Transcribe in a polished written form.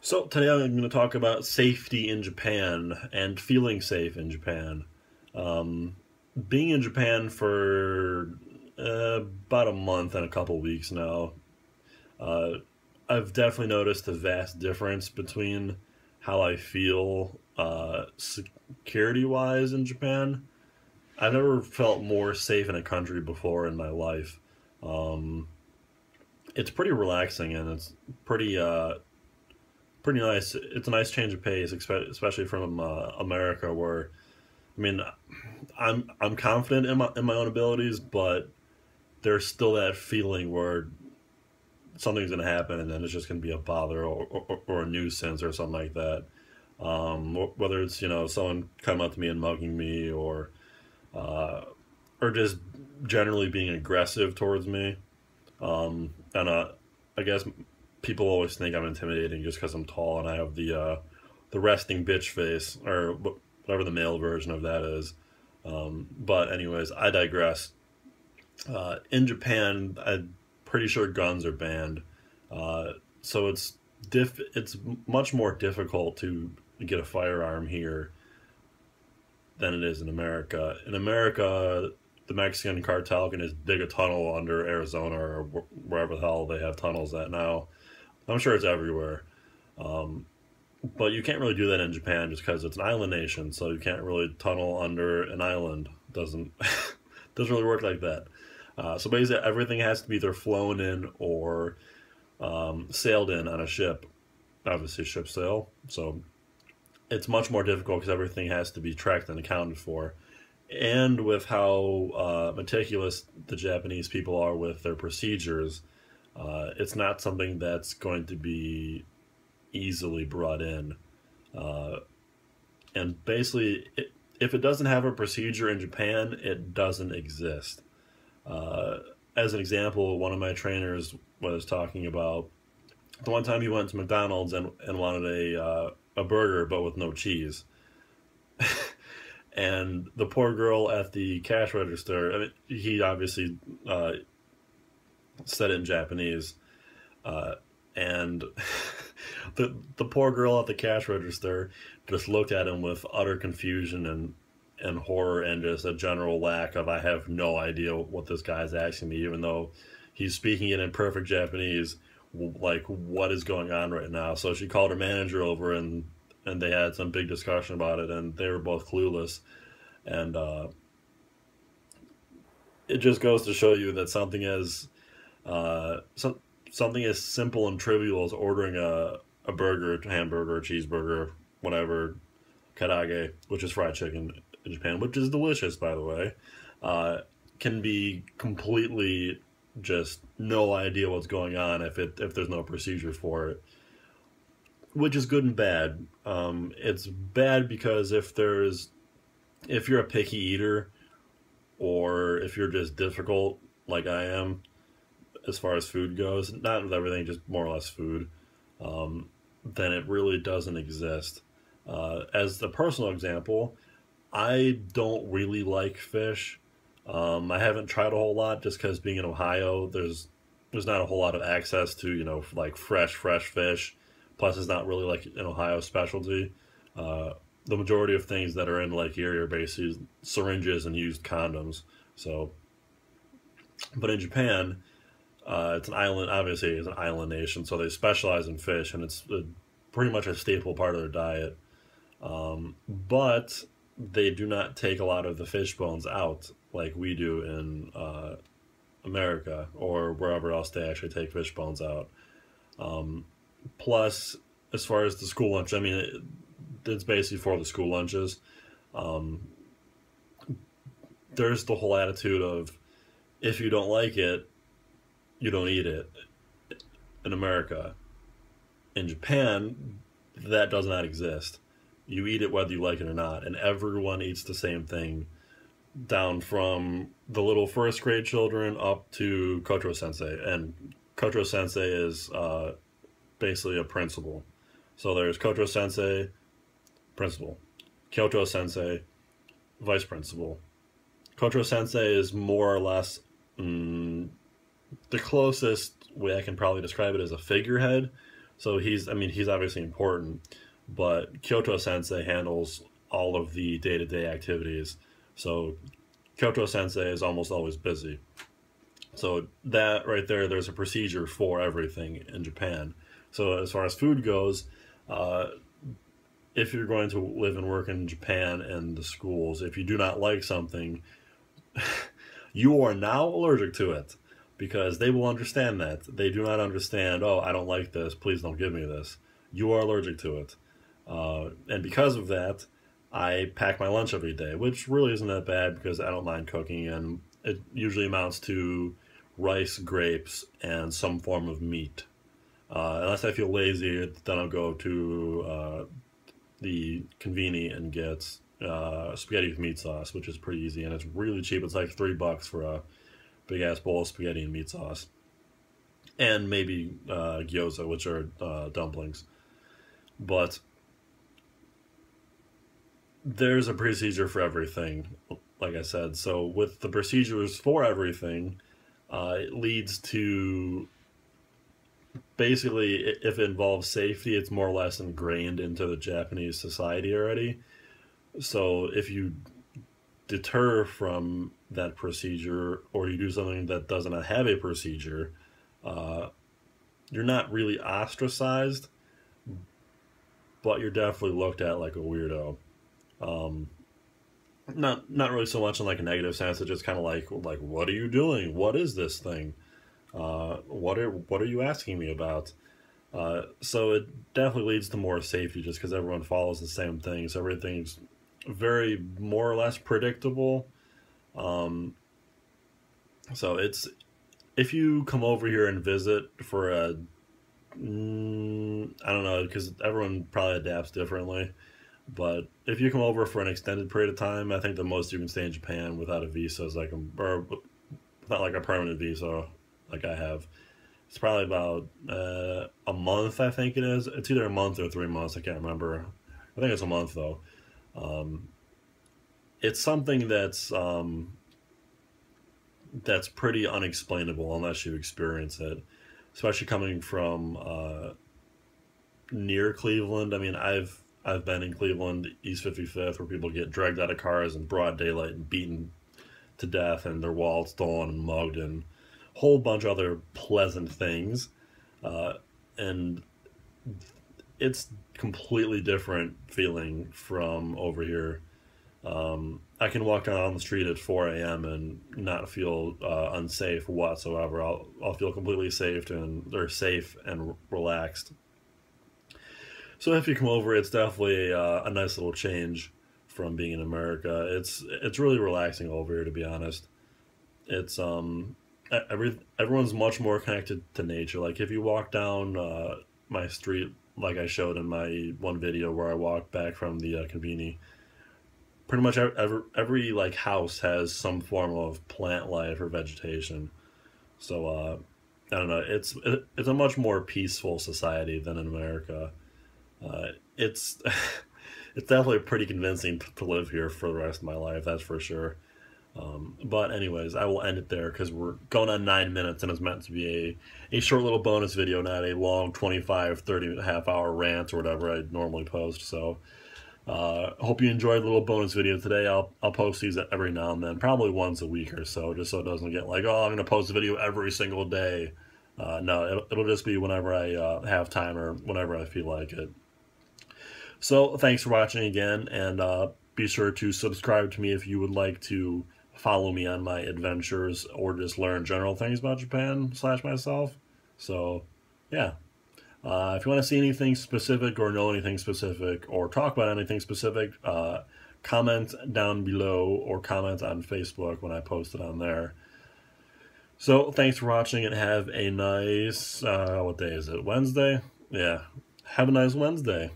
So today I'm going to talk about safety in Japan and feeling safe in Japan. Um, Being in Japan for about a month and a couple weeks now, uh, I've definitely noticed a vast difference between how I feel security-wise in Japan. I've never felt more safe in a country before in my life. Um, it's pretty relaxing and it's pretty pretty nice. It's a nice change of pace, especially from America, where I mean, I'm confident in my own abilities, but there's still that feeling where something's gonna happen, and then it's just gonna be a bother or a nuisance or something like that. Whether it's someone coming up to me and mugging me, uh, or just generally being aggressive towards me. And I guess people always think I'm intimidating just because I'm tall and I have the resting bitch face or whatever the male version of that is. But anyways, I digress. In Japan, I'm pretty sure guns are banned, so it's much more difficult to get a firearm here than it is in America. In America, the Mexican cartel can just dig a tunnel under Arizona or wherever the hell they have tunnels at now. I'm sure it's everywhere. Um, but you can't really do that in Japan just because it's an island nation, so you can't really tunnel under an island. Doesn't doesn't really work like that. So basically, everything has to be either flown in or sailed in on a ship. Obviously, ship sail. So it's much more difficult because everything has to be tracked and accounted for. And with how meticulous the Japanese people are with their procedures, it's not something that's going to be easily brought in. Uh, and basically, if it doesn't have a procedure in Japan, it doesn't exist. Uh, as an example, one of my trainers was talking about the one time he went to McDonald's and wanted a burger but with no cheese. And the poor girl at the cash register, I mean, he obviously said it in Japanese, uh, and the poor girl at the cash register just looked at him with utter confusion and horror and just a general lack of I have no idea what this guy's asking me, even though he's speaking it in perfect Japanese. Like, what is going on right now? So she called her manager over and they had some big discussion about it, and they were both clueless. And it just goes to show you that uh, some, something as simple and trivial as ordering a burger, a hamburger, a cheeseburger, whatever, karage, which is fried chicken in Japan, which is delicious, by the way, uh, can be completely just no idea what's going on if there's no procedure for it, which is good and bad. It's bad because if you're a picky eater or if you're just difficult like I am as far as food goes, not with everything, just more or less food, um, then it really doesn't exist. As a personal example, I don't really like fish. I haven't tried a whole lot just because being in Ohio, there's not a whole lot of access to like fresh fish. Plus, it's not really like an Ohio specialty. Uh, the majority of things that are in Lake Erie are basically syringes and used condoms. So, but in Japan, it's an island. Obviously, it's an island nation, so they specialize in fish, and it's pretty much a staple part of their diet. But they do not take a lot of the fish bones out like we do in America or wherever else they actually take fish bones out. Um, Plus, as far as the school lunch, I mean, it's basically for the school lunches. Um, there's the whole attitude of if you don't like it, you don't eat it in America. In Japan, that does not exist. You eat it whether you like it or not, and everyone eats the same thing, down from the little first grade children up to Kocho Sensei. And Kocho Sensei is basically a principal. So there's Kocho Sensei, principal. Kyoto Sensei, vice principal. Kocho Sensei is more or less the closest way I can probably describe it as a figurehead, So he's obviously important, but Kyoto Sensei handles all of the day-to-day activities. So Kyoto Sensei is almost always busy. So that right there, there's a procedure for everything in Japan. So as far as food goes, uh, if you're going to live and work in Japan and the schools, if you do not like something, you are now allergic to it because they will understand that. They do not understand, oh, I don't like this, please don't give me this. You are allergic to it. And because of that, I pack my lunch every day, which really isn't that bad because I don't mind cooking, and it usually amounts to rice, grapes, and some form of meat. Unless I feel lazy, then I'll go to the conveni and get spaghetti with meat sauce, which is pretty easy, and it's really cheap. It's like $3 for a big ass bowl of spaghetti and meat sauce, and maybe gyoza, which are dumplings. But there's a procedure for everything, like I said. So with the procedures for everything, it leads to basically, if it involves safety, it's more or less ingrained into the Japanese society already. So if you deter from that procedure or you do something that doesn't have a procedure, uh, you're not really ostracized, but you're definitely looked at like a weirdo. Um, not really so much in like a negative sense. It's just kind of like what are you doing? What is this thing? What are you asking me about? So it definitely leads to more safety just because everyone follows the same thing. So everything's very more or less predictable. Um, so it's if you come over here and visit for a I don't know because everyone probably adapts differently. But if you come over for an extended period of time, I think the most you can stay in Japan without a visa is like or not like a permanent visa like I have. It's probably about a month, I think it is. It's either a month or 3 months. I can't remember. I think it's a month though. Um, it's something that's pretty unexplainable unless you experience it, especially coming from near Cleveland. I mean, I've been in Cleveland, East 55th, where people get dragged out of cars in broad daylight and beaten to death, and their wallets stolen and mugged, and a whole bunch of other pleasant things. Uh, and it's completely different feeling from over here. I can walk down the street at 4 a.m. and not feel unsafe whatsoever. I'll feel completely safe and relaxed. So if you come over, it's definitely a nice little change from being in America. It's really relaxing over here, to be honest. It's everyone's much more connected to nature. Like if you walk down my street, like I showed in my one video where I walked back from the conveni, pretty much every like house has some form of plant life or vegetation. So I don't know. It's a much more peaceful society than in America. It's it's definitely pretty convincing to live here for the rest of my life. That's for sure. But anyways, I will end it there because we're going on 9 minutes and it's meant to be a short little bonus video, not a long 25, 30 and a half hour rant or whatever I normally post. So hope you enjoyed the little bonus video today. I'll post these every now and then, probably once a week or so, just so it doesn't get like, oh, I'm going to post a video every single day. No, it'll just be whenever I have time or whenever I feel like it. So thanks for watching again, and be sure to subscribe to me if you would like to follow me on my adventures or just learn general things about Japan / myself. So yeah, if you want to see anything specific or know anything specific or talk about anything specific, comment down below or comment on Facebook when I post it on there. So thanks for watching and have a nice, what day is it? Wednesday? Yeah. Have a nice Wednesday.